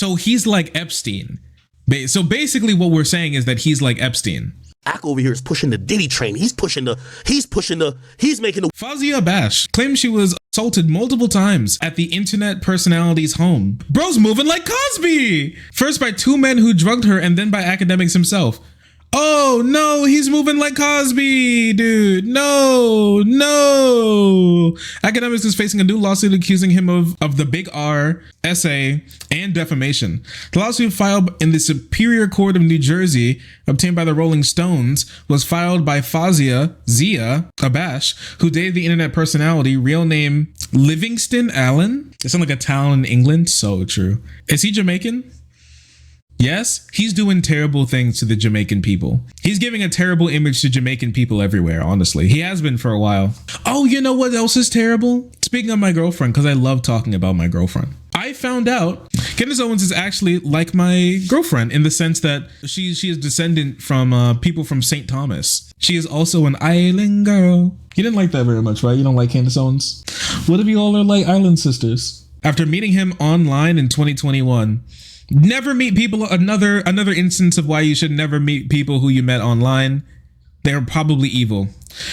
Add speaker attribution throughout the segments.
Speaker 1: So he's like Epstein. So basically what we're saying is that he's like Epstein.
Speaker 2: Ak over here is pushing the Diddy train. He's making the.
Speaker 1: Fawzia Abash claims she was assaulted multiple times at the internet personality's home. Bro's moving like Cosby! First by two men who drugged her and then by Akademiks himself. Oh no, he's moving like Cosby, dude. No. Akademiks is facing a new lawsuit accusing him of the Big R, essay, and defamation. The lawsuit filed in the Superior Court of New Jersey, obtained by the Rolling Stones, was filed by Fawzia Abash, who dated the internet personality, real name Livingston Allen. It sounds like a town in England. So true. Is he Jamaican? Yes, he's doing terrible things to the Jamaican people. He's giving a terrible image to Jamaican people everywhere, honestly. He has been for a while. Oh, you know what else is terrible? Speaking of my girlfriend, because I love talking about my girlfriend. I found out Candace Owens is actually like my girlfriend in the sense that she is descendant from people from St. Thomas. She is also an island girl. You didn't like that very much, right? You don't like Candace Owens? What if you all are like island sisters? After meeting him online in 2021, never meet people. Another instance of why you should never meet people who you met online. They're probably evil.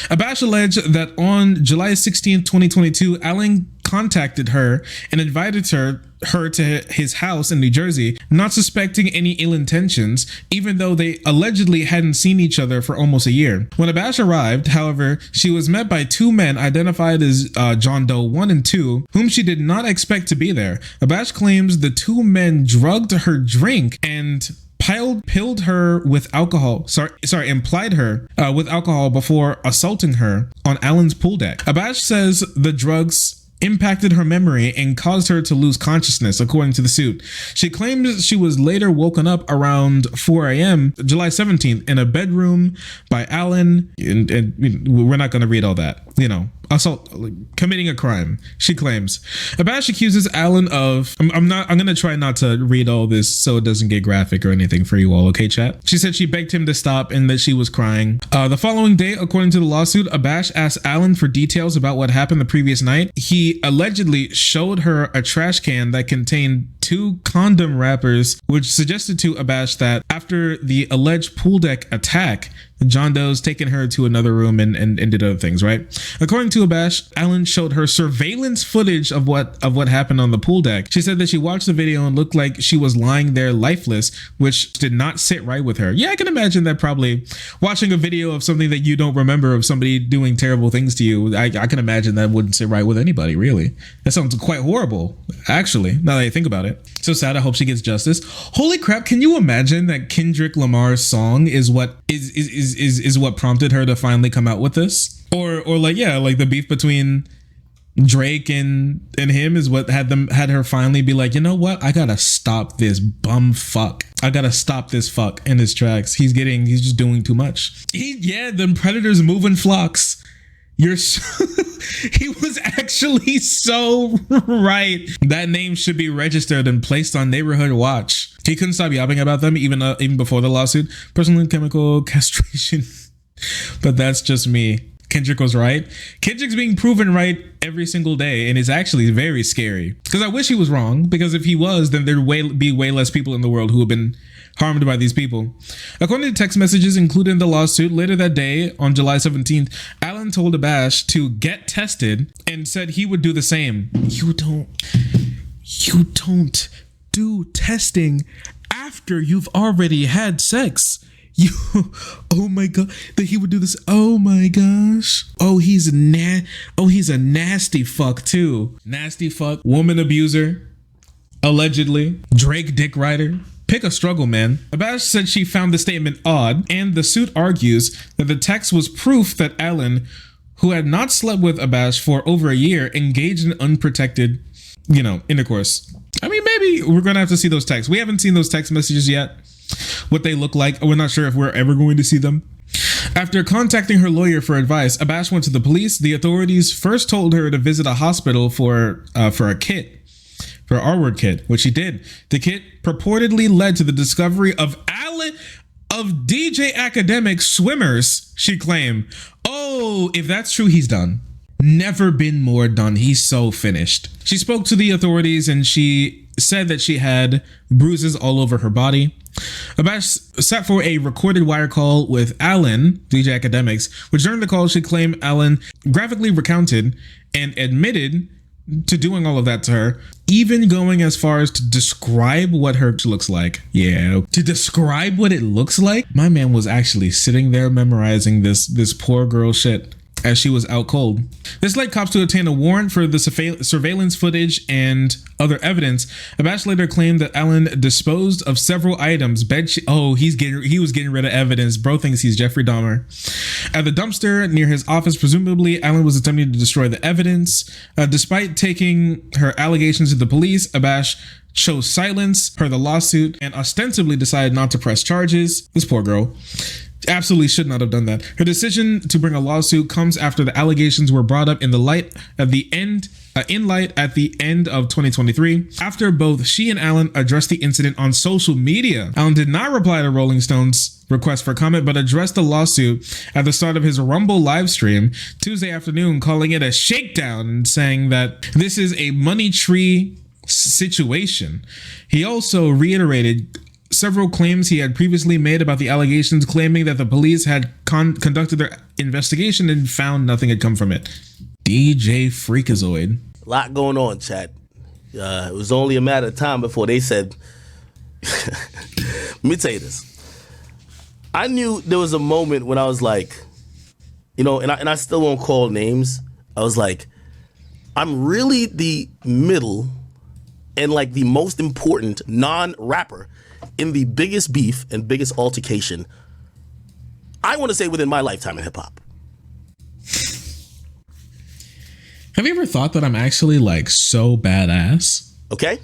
Speaker 1: Abash alleged that on July 16th, 2022, Allen contacted her and invited her to his house in New Jersey, not suspecting any ill intentions, even though they allegedly hadn't seen each other for almost a year. When Abash arrived, however, she was met by two men identified as John Doe 1 and 2, whom she did not expect to be there. Abash claims the two men drugged her drink and pilled her with alcohol. Implied her with alcohol before assaulting her on Allen's pool deck. Abash says the drugs impacted her memory and caused her to lose consciousness, according to the suit. She claims she was later woken up around 4 a.m. July 17th in a bedroom by Allen, and we're not going to read all that, assault, committing a crime, she claims. Abash accuses Allen of, I'm going to try not to read all this so it doesn't get graphic or anything for you all, okay, chat? She said she begged him to stop and that she was crying. The following day, according to the lawsuit, Abash asked Allen for details about what happened the previous night. He allegedly showed her a trash can that contained 2 condom wrappers, which suggested to Abash that after the alleged pool deck attack, John Doe's taken her to another room and did other things, right? According to Abash, Allen showed her surveillance footage of what happened on the pool deck. She said that she watched the video and looked like she was lying there lifeless, which did not sit right with her. Yeah, I can imagine that probably watching a video of something that you don't remember of somebody doing terrible things to you. I can imagine that wouldn't sit right with anybody, really. That sounds quite horrible, actually, now that I think about it. So sad. I hope she gets justice. Holy crap. Can you imagine that Kendrick Lamar's song is what is what prompted her to finally come out with this? Or like the beef between Drake and him is what had her finally be like, you know what? I gotta stop this bum fuck. I gotta stop this fuck in his tracks. He's just doing too much. Them predators moving flocks. He was actually so right. That name should be registered and placed on Neighborhood Watch. He couldn't stop yapping about them even before the lawsuit. Personal and chemical castration. But that's just me. Kendrick was right. Kendrick's being proven right every single day, and it's actually very scary. Because I wish he was wrong, because if he was, then there'd be way less people in the world who have been harmed by these people. According to text messages included in the lawsuit, later that day, on July 17th, Allen told Abash to get tested and said he would do the same. You don't do testing after you've already had sex. Oh my god, that he would do this. Oh my gosh. Oh, he's a nasty fuck too. Nasty fuck, woman abuser, allegedly, Drake dick rider. Pick a struggle, man. Abash said she found the statement odd, and the suit argues that the text was proof that Allen, who had not slept with Abash for over a year, engaged in unprotected, intercourse. I mean, maybe we're gonna have to see those texts. We haven't seen those text messages yet. What they look like. We're not sure if we're ever going to see them. After contacting her lawyer for advice, Abash went to the police. The authorities first told her to visit a hospital for a kit, for an R-word kit, which she did. The kit purportedly led to the discovery of DJ Akademiks swimmers, she claimed. Oh, if that's true, he's done. Never been more done. He's so finished. She spoke to the authorities and she said that she had bruises all over her body. Abash sat for a recorded wire call with Alan, DJ Akademiks, which during the call she claimed Alan graphically recounted and admitted to doing all of that to her, even going as far as to describe what her looks like. Yeah, to describe what it looks like. My man was actually sitting there memorizing this poor girl shit as she was out cold. This led cops to obtain a warrant for the surveillance footage and other evidence. Abash later claimed that Alan disposed of several items. He was getting rid of evidence. Bro thinks he's Jeffrey Dahmer. At the dumpster near his office, presumably, Alan was attempting to destroy the evidence. Despite taking her allegations to the police, Abash chose silence per the lawsuit and ostensibly decided not to press charges. This poor girl absolutely should not have done that. Her decision to bring a lawsuit comes after the allegations were brought up in light at the end of 2023. After both she and Alan addressed the incident on social media, Alan did not reply to Rolling Stone's request for comment, but addressed the lawsuit at the start of his Rumble live stream Tuesday afternoon, calling it a shakedown and saying that this is a money tree situation. He also reiterated several claims he had previously made about the allegations, claiming that the police had conducted their investigation and found nothing had come from it. DJ Freakazoid.
Speaker 2: A lot going on, chat. It was only a matter of time before they said, let me tell you this. I knew there was a moment when I was like, and I still won't call names. I was like, I'm really the middle and like the most important non-rapper in the biggest beef and biggest altercation, I want to say, within my lifetime in hip hop.
Speaker 1: Have you ever thought that I'm actually like so badass?
Speaker 2: Okay.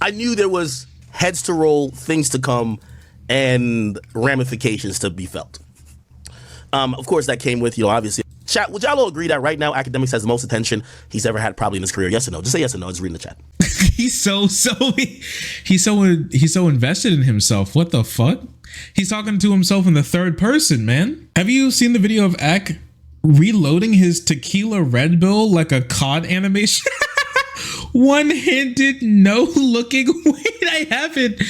Speaker 2: I knew there was heads to roll, things to come, and ramifications to be felt. Of course, that came with, obviously. Chat, would y'all all agree that right now Akademiks has the most attention he's ever had probably in his career? Yes or no? Just say yes or no. Just read in the chat.
Speaker 1: He's so invested in himself. What the fuck? He's talking to himself in the third person, man. Have you seen the video of Ak reloading his tequila Red Bull like a COD animation? One-handed, no looking. Wait, I have it.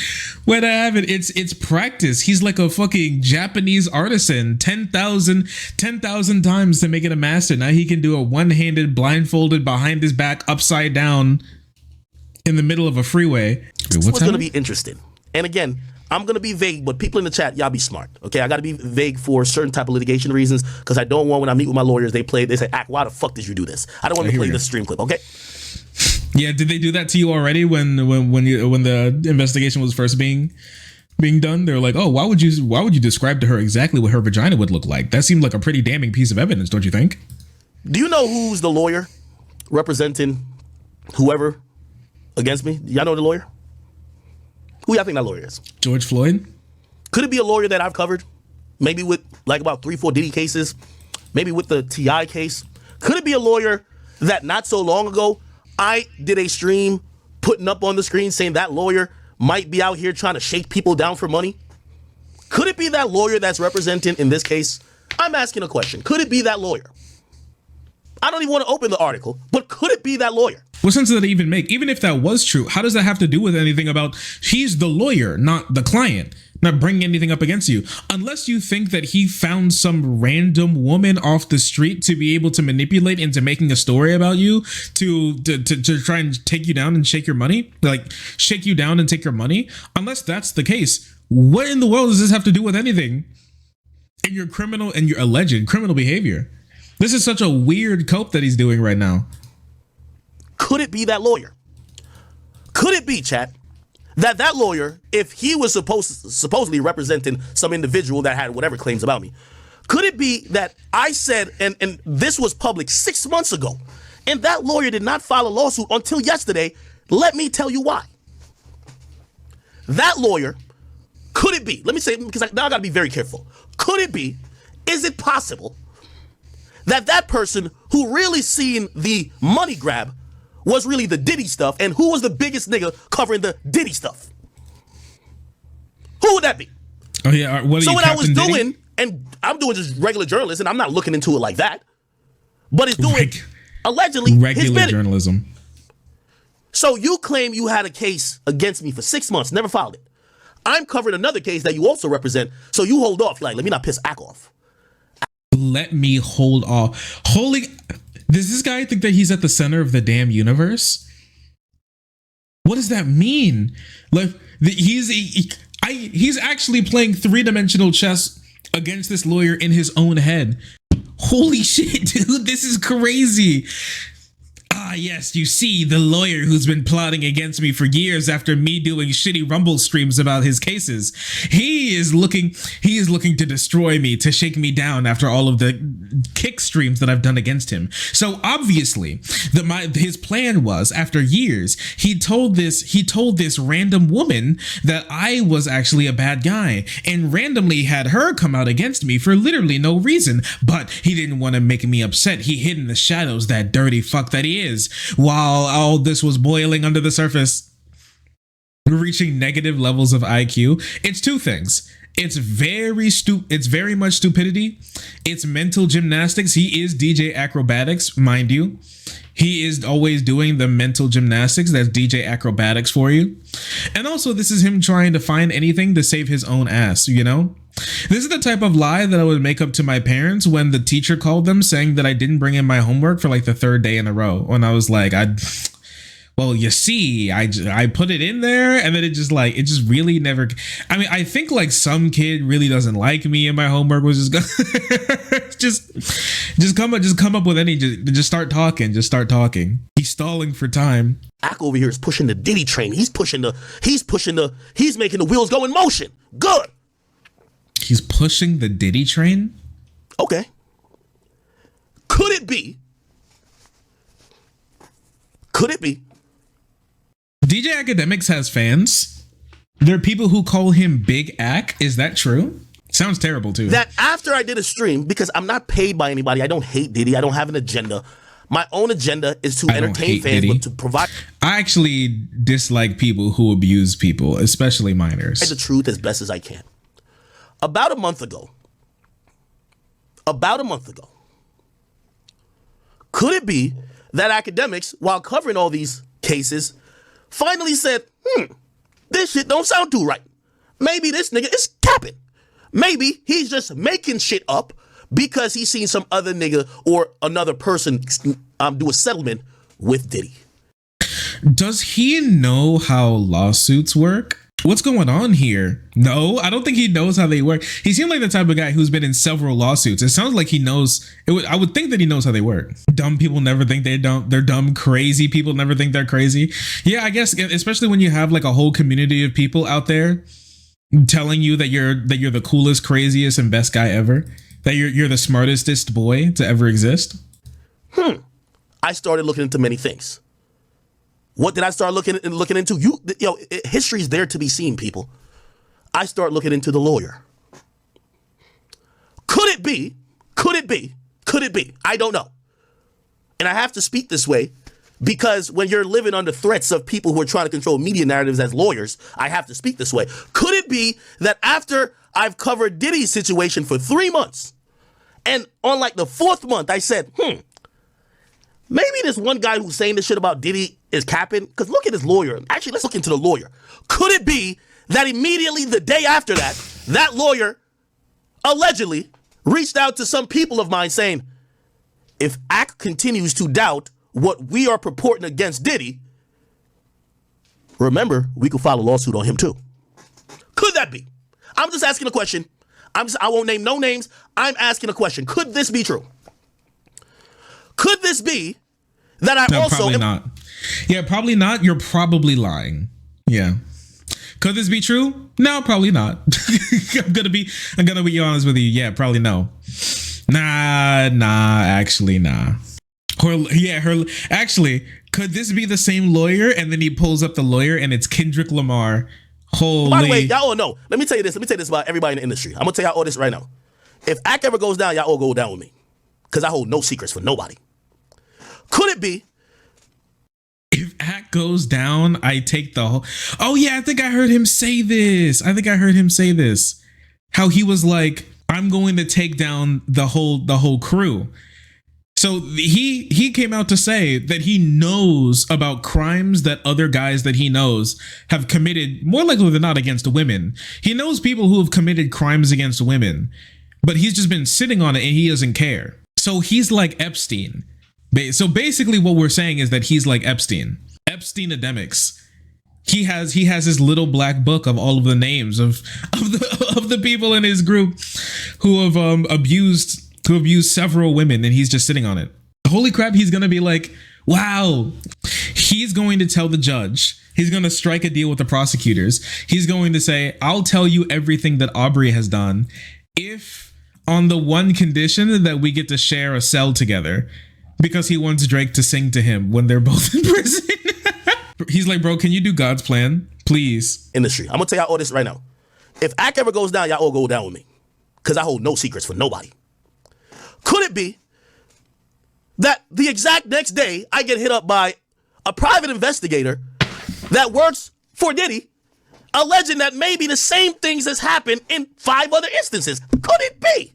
Speaker 1: It's practice. He's like a fucking Japanese artisan. 10,000 times to make it a master. Now he can do a one-handed, blindfolded, behind his back, upside down, in the middle of a freeway.
Speaker 2: Wait, what's going to be interesting? And again, I'm going to be vague, but people in the chat, y'all be smart. Okay, I got to be vague for certain type of litigation reasons, because I don't want, when I meet with my lawyers, they say, Ak, why the fuck did you do this? I don't want to play this stream clip. Okay.
Speaker 1: Yeah, did they do that to you already when the investigation was first being done? They were like, oh, why would you describe to her exactly what her vagina would look like? That seemed like a pretty damning piece of evidence, don't you think?
Speaker 2: Do you know who's the lawyer representing whoever against me? Y'all know the lawyer? Who y'all think that lawyer is?
Speaker 1: George Floyd?
Speaker 2: Could it be a lawyer that I've covered? Maybe with like about 3-4 Diddy cases? Maybe with the T.I. case? Could it be a lawyer that not so long ago I did a stream putting up on the screen saying that lawyer might be out here trying to shake people down for money? Could it be that lawyer that's representing in this case? I'm asking a question. Could it be that lawyer? I don't even want to open the article, but could it be that lawyer?
Speaker 1: What sense does that even make? Even if that was true, how does that have to do with anything about he's the lawyer, not the client, not bringing anything up against you? Unless you think that he found some random woman off the street to be able to manipulate into making a story about you to try and take you down and shake your money, like shake you down and take your money. Unless that's the case, what in the world does this have to do with anything in your alleged criminal behavior? This is such a weird cope that he's doing right now.
Speaker 2: Could it be that lawyer? Could it be, chat, that lawyer, if he was supposedly representing some individual that had whatever claims about me, could it be that I said, and this was public 6 months ago, and that lawyer did not file a lawsuit until yesterday? Let me tell you why. That lawyer, could it be, let me say, because now I gotta be very careful. Could it be, is it possible that person who really seen the money grab was really the Diddy stuff, and who was the biggest nigga covering the Diddy stuff? Who would that be?
Speaker 1: Oh yeah,
Speaker 2: so what I was doing, and I'm doing just regular journalism, I'm not looking into it like that, but it's doing allegedly
Speaker 1: regular journalism.
Speaker 2: So you claim you had a case against me for 6 months, never filed it. I'm covering another case that you also represent, so you hold off. Like, let me not piss Ak off.
Speaker 1: Let me hold off. Holy, does this guy think that he's at the center of the damn universe? What does that mean? Like, he's actually playing 3-dimensional chess against this lawyer in his own head. Holy shit, dude, this is crazy. Ah, yes, you see, the lawyer who's been plotting against me for years after me doing shitty Rumble streams about his cases. He is looking to destroy me, to shake me down after all of the kick streams that I've done against him. So obviously, his plan was, after years, he told this random woman that I was actually a bad guy, and randomly had her come out against me for literally no reason. But he didn't want to make me upset. He hid in the shadows, that dirty fuck that he is. While all this was boiling under the surface, reaching negative levels of IQ. It's two things. It's very much stupidity. It's mental gymnastics. He is DJ Acrobatics, mind you. He is always doing the mental gymnastics. That's DJ Acrobatics for you. And also, this is him trying to find anything to save his own ass, you know? This is the type of lie that I would make up to my parents when the teacher called them saying that I didn't bring in my homework for like the 3rd day in a row. When I was like, well, you see, I put it in there, and then it just really never. I mean, I think like some kid really doesn't like me, and my homework was just come up with any. Just start talking. Just start talking. He's stalling for time.
Speaker 2: Ak over here is pushing the Diddy train. He's making the wheels go in motion. Good.
Speaker 1: He's pushing the Diddy train?
Speaker 2: Okay. Could it be?
Speaker 1: DJ Akademiks has fans. There are people who call him Big Ak. Is that true? Sounds terrible too.
Speaker 2: That after I did a stream, because I'm not paid by anybody, I don't hate Diddy, I don't have an agenda. My own agenda is to entertain fans,
Speaker 1: Diddy,
Speaker 2: but to provide.
Speaker 1: I actually dislike people who abuse people, especially minors.
Speaker 2: The truth as best as I can. About a month ago, could it be that Akademiks, while covering all these cases, finally said, this shit don't sound too right. Maybe this nigga is capping. Maybe he's just making shit up because he's seen some other nigga or another person do a settlement with Diddy.
Speaker 1: Does he know how lawsuits work? What's going on here? No, I don't think he knows how they work. He seemed like the type of guy who's been in several lawsuits. It sounds like he knows. I would think that he knows how they work. Dumb people never think they're dumb. Crazy people never think they're crazy. Yeah, I guess, especially when you have like a whole community of people out there telling you that you're the coolest, craziest, and best guy ever. That you're the smartest boy to ever exist.
Speaker 2: I started looking into many things. What did I start looking into? History's there to be seen, people. I start looking into the lawyer. Could it be? I don't know. And I have to speak this way because when you're living under threats of people who are trying to control media narratives as lawyers, I have to speak this way. Could it be that after I've covered Diddy's situation for 3 months, and on like the 4th month, I said, maybe this one guy who's saying this shit about Diddy is capping? Because look at his lawyer. Actually, let's look into the lawyer. Could it be that immediately the day after that lawyer allegedly reached out to some people of mine saying, if Ak continues to doubt what we are purporting against Diddy, remember, we could file a lawsuit on him too. Could that be? I'm just asking a question. I won't name no names. I'm asking a question. Could this be true? Could this be that
Speaker 1: No, probably not. Yeah, probably not. You're probably lying. Yeah. Could this be true? No, probably not. I'm gonna be honest with you. Yeah, probably no. Actually, nah. Actually, could this be the same lawyer? And then he pulls up the lawyer and it's Kendrick Lamar. Holy.
Speaker 2: By the way, y'all all know. Let me tell you this about everybody in the industry. I'm gonna tell y'all all this right now. If Ak ever goes down, y'all all go down with me. Because I hold no secrets for nobody. Could it be?
Speaker 1: If Ak goes down, I take the whole. Oh yeah, I think I heard him say this. How he was like, I'm going to take down the whole crew. So he came out to say that he knows about crimes that other guys that he knows have committed, more likely than not against women. He knows people who have committed crimes against women, but he's just been sitting on it and he doesn't care. So he's like Epstein. So basically what we're saying is that he's like Epstein. Epstein-ademics. He has his little black book of all of the names of the people in his group who have abused several women, and he's just sitting on it. Holy crap, he's gonna be like, wow. He's going to tell the judge. He's going to strike a deal with the prosecutors. He's going to say, I'll tell you everything that Aubrey has done if on the one condition that we get to share a cell together, because he wants Drake to sing to him when they're both in prison. He's like, bro, can you do God's plan, please?
Speaker 2: Industry. I'm gonna tell y'all all this right now. If Ak ever goes down, y'all all go down with me, because I hold no secrets for nobody. Could it be that the exact next day I get hit up by a private investigator that works for Diddy, alleging that maybe the same things has happened in 5 other instances? Could it be?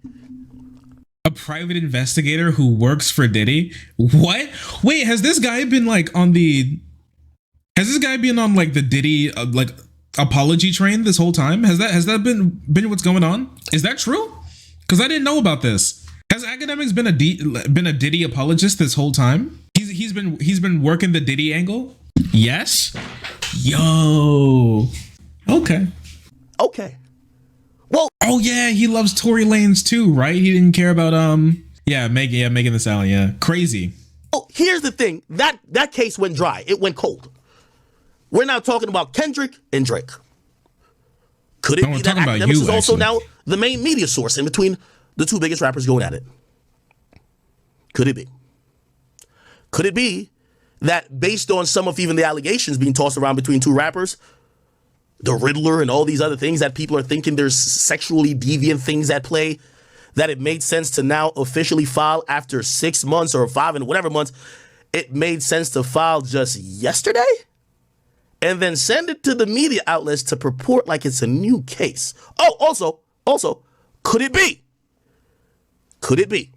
Speaker 1: A private investigator who works for Diddy? What? Wait, has this guy been like on the... Has this guy been on like the Diddy like apology train this whole time? Has that been what's going on? Is that true? Because I didn't know about this. Has Akademiks been a Diddy apologist this whole time? He's been working the Diddy angle? Yes. Yo. Okay.
Speaker 2: Well.
Speaker 1: Oh yeah, he loves Tory Lanez too, right? He didn't care about Megan Thee Stallion. Yeah, crazy.
Speaker 2: Oh, here's the thing. That case went dry. It went cold. We're now talking about Kendrick and Drake. Could it be that Akademiks is also now the main media source in between the 2 biggest rappers going at it? Could it be? Could it be that based on some of even the allegations being tossed around between 2 rappers, the Riddler and all these other things that people are thinking there's sexually deviant things at play, that it made sense to now officially file after 6 months or 5 and whatever months, it made sense to file just yesterday? And then send it to the media outlets to purport like it's a new case. Oh, also, could it be? Could it be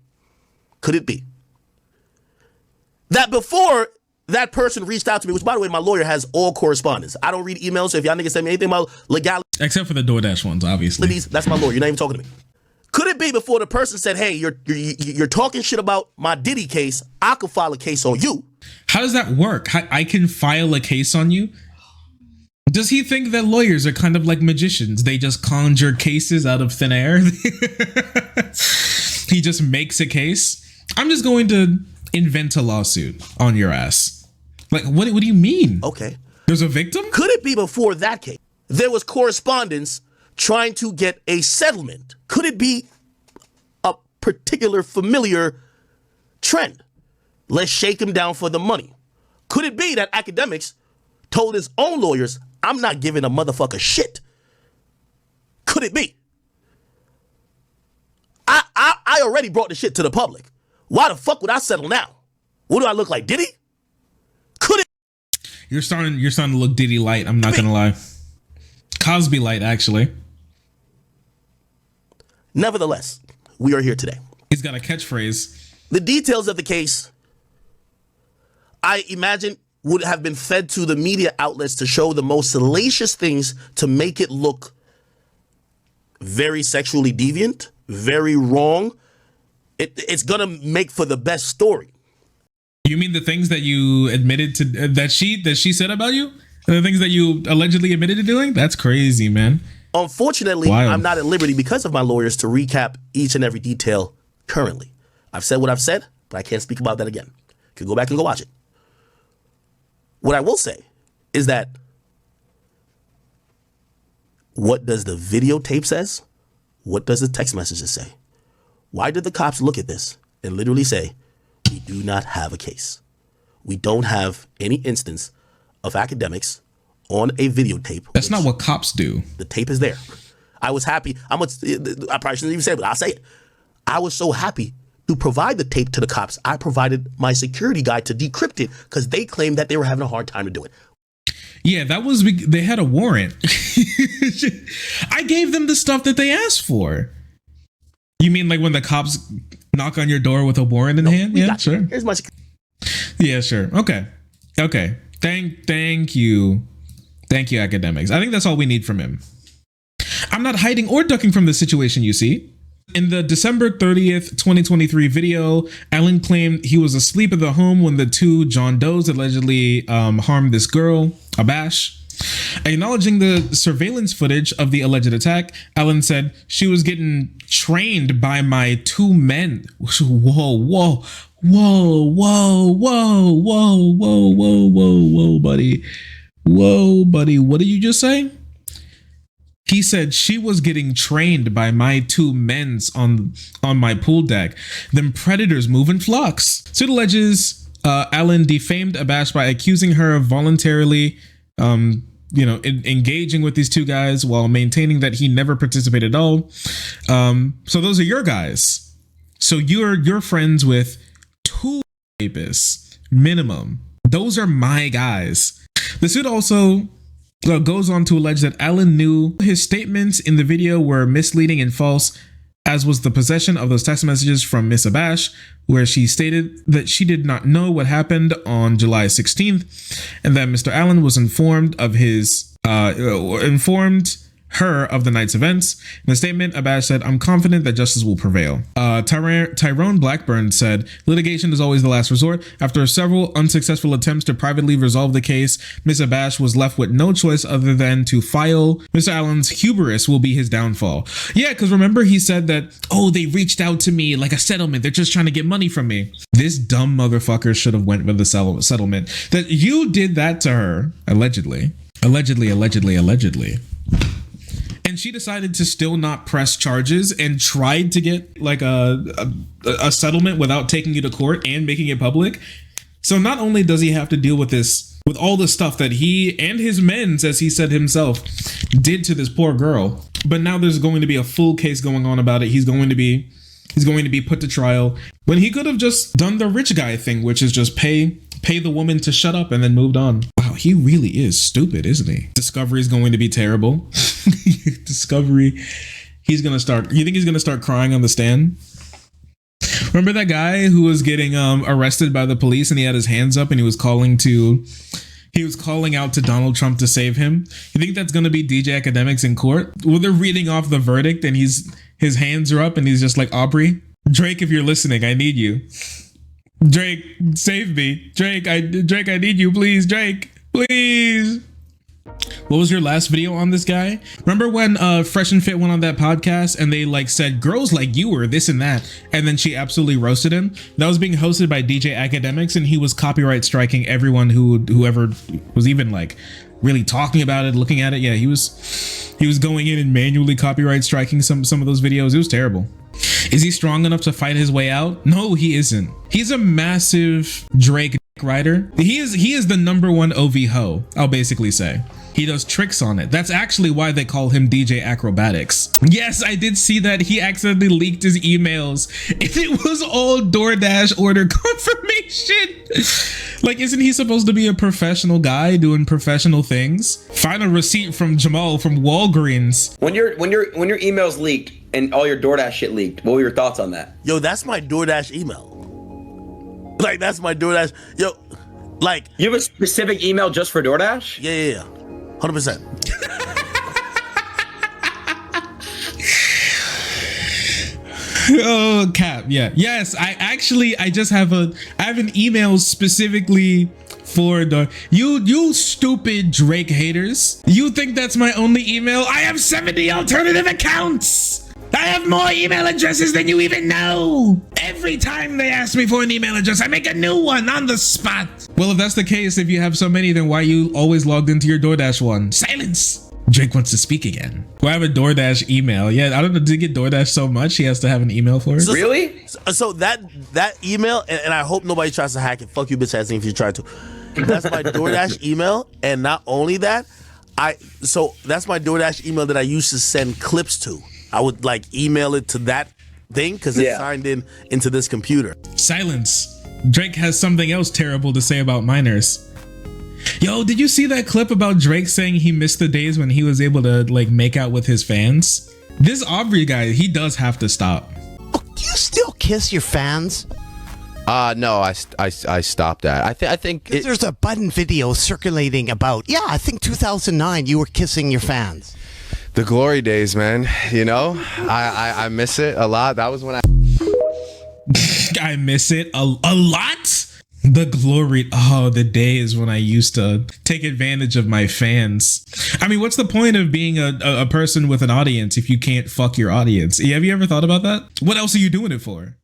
Speaker 2: that before that person reached out to me, which by the way, my lawyer has all correspondence. I don't read emails, so if y'all niggas send me anything about legality.
Speaker 1: Except for the DoorDash ones, obviously.
Speaker 2: That's my lawyer. You're not even talking to me. Could it be before the person said, hey, you're talking shit about my Diddy case, I could file a case on you?
Speaker 1: How does that work? I can file a case on you? Does he think that lawyers are kind of like magicians? They just conjure cases out of thin air? He just makes a case? I'm just going to invent a lawsuit on your ass. Like, what do you mean?
Speaker 2: Okay.
Speaker 1: There's a victim?
Speaker 2: Could it be before that case, there was correspondence trying to get a settlement? Could it be a particular familiar trend? Let's shake him down for the money. Could it be that Akademiks told his own lawyers, I'm not giving a motherfucker shit? Could it be? I already brought the shit to the public. Why the fuck would I settle now? What do I look like, Diddy? Could it?
Speaker 1: You're starting to look Diddy light, I'm not gonna lie. Cosby light, actually.
Speaker 2: Nevertheless, we are here today.
Speaker 1: He's got a catchphrase.
Speaker 2: The details of the case, I imagine, would have been fed to the media outlets to show the most salacious things to make it look very sexually deviant, very wrong. It's gonna make for the best story.
Speaker 1: You mean the things that you admitted to, that she said about you? The things that you allegedly admitted to doing? That's crazy, man.
Speaker 2: Unfortunately, wild. I'm not at liberty because of my lawyers to recap each and every detail currently. I've said what I've said, but I can't speak about that again. You can go back and go watch it. What I will say is that what does the videotape says? What does the text messages say? Why did the cops look at this and literally say, we do not have a case? We don't have any instance of Akademiks on a videotape.
Speaker 1: That's not what cops do.
Speaker 2: The tape is there. I was happy. I probably shouldn't even say it, but I'll say it. I was so happy to provide the tape to the cops. I provided my security guy to decrypt it because they claimed that they were having a hard time to do it.
Speaker 1: Yeah, they had a warrant. I gave them the stuff that they asked for. You mean like when the cops knock on your door with a warrant in hand. Yeah, sure.
Speaker 2: Here's my.
Speaker 1: Yeah, sure. Okay. Thank you, Akademiks. I think that's all we need from him. I'm not hiding or ducking from the situation, you see. In the December 30th, 2023 video, Allen claimed he was asleep at the home when the two John Does allegedly harmed this girl, Abash. Acknowledging the surveillance footage of the alleged attack, Allen said, "She was getting trained by my two men." Whoa, buddy. Whoa, buddy. What did you just say? He said she was getting trained by my two men's on my pool deck. Them predators move in flocks. Suit alleges Allen defamed Abash by accusing her of voluntarily engaging with these two guys while maintaining that he never participated at all. So those are your guys. So you're friends with two rapists minimum. Those are my guys. The suit also goes on to allege that Allen knew his statements in the video were misleading and false, as was the possession of those text messages from Miss Abash, where she stated that she did not know what happened on July 16th, and that Mr. Allen was informed her of the night's events. In a statement, Abash said, "I'm confident that justice will prevail." Tyrone Blackburn said, "Litigation is always the last resort. After several unsuccessful attempts to privately resolve the case, Miss Abash was left with no choice other than to file. Mr. Allen's hubris will be his downfall." Yeah, because remember he said that, they reached out to me like a settlement. They're just trying to get money from me. This dumb motherfucker should have went with the settlement. That you did that to her, allegedly. And she decided to still not press charges and tried to get like a settlement without taking you to court and making it public. So not only does he have to deal with this, with all the stuff that he and his men, as he said himself, did to this poor girl, but now there's going to be a full case going on about it. He's going to be put to trial when he could have just done the rich guy thing, which is just pay the woman to shut up and then moved on. Wow, he really is stupid, isn't he? Discovery is going to be terrible. Discovery, you think he's gonna start crying on the stand? Remember that guy who was getting arrested by the police and he had his hands up and he was calling out to Donald Trump to save him? You think that's gonna be DJ Akademiks in court? Well, they're reading off the verdict and his hands are up and he's just like, "Aubrey, Drake, if you're listening, I need you. Drake, save me. Drake, I need you, please. Drake, please." What was your last video on this guy? Remember when Fresh and Fit went on that podcast and they said girls like you were this and that, and then she absolutely roasted him? That was being hosted by DJ Akademiks, and he was copyright striking everyone whoever was even really talking about it, looking at it. Yeah, he was going in and manually copyright striking some of those videos. It was terrible. Is he strong enough to fight his way out? No, he isn't. He's a massive Drake writer. He is the number one OV ho, I'll basically say. He does tricks on it. That's actually why they call him DJ Acrobatics. Yes, I did see that he accidentally leaked his emails. It was all DoorDash order confirmation. Isn't he supposed to be a professional guy doing professional things? Find a receipt from Jamal from Walgreens.
Speaker 3: When your emails leaked and all your DoorDash shit leaked, what were your thoughts on that?
Speaker 2: Yo, that's my DoorDash email. That's my DoorDash. Yo,
Speaker 3: you have a specific email just for DoorDash?
Speaker 2: Yeah. 100%.
Speaker 1: Oh, cap. Yeah. Yes, I just have an email specifically for you stupid Drake haters. You think that's my only email? I have 70 alternative accounts. I have more email addresses than you even know. Every time they ask me for an email address, I make a new one on the spot. Well, if that's the case, if you have so many, then why you always logged into your DoorDash one? Silence. Drake wants to speak again. Well, I have a DoorDash email. Yeah, I don't know. Did he get DoorDash so much he has to have an email for it?
Speaker 3: Really?
Speaker 2: So that email, and I hope nobody tries to hack it. Fuck you, bitch ass if you try to. That's my DoorDash email, and not only that, that's my DoorDash email that I used to send clips to. I would email it to that thing because it's signed into this computer.
Speaker 1: Silence. Drake has something else terrible to say about minors. Yo, did you see that clip about Drake saying he missed the days when he was able to make out with his fans? This Aubrey guy, he does have to stop.
Speaker 4: Do you still kiss your fans?
Speaker 5: No, I stopped that. I think
Speaker 4: There's a Button video circulating about, I think 2009 you were kissing your fans.
Speaker 5: the glory days, man. You know, I miss it a lot. That was when
Speaker 1: I miss it a lot. The glory. Oh, the days when I used to take advantage of my fans. I mean, what's the point of being a person with an audience if you can't fuck your audience? Have you ever thought about that? What else are you doing it for?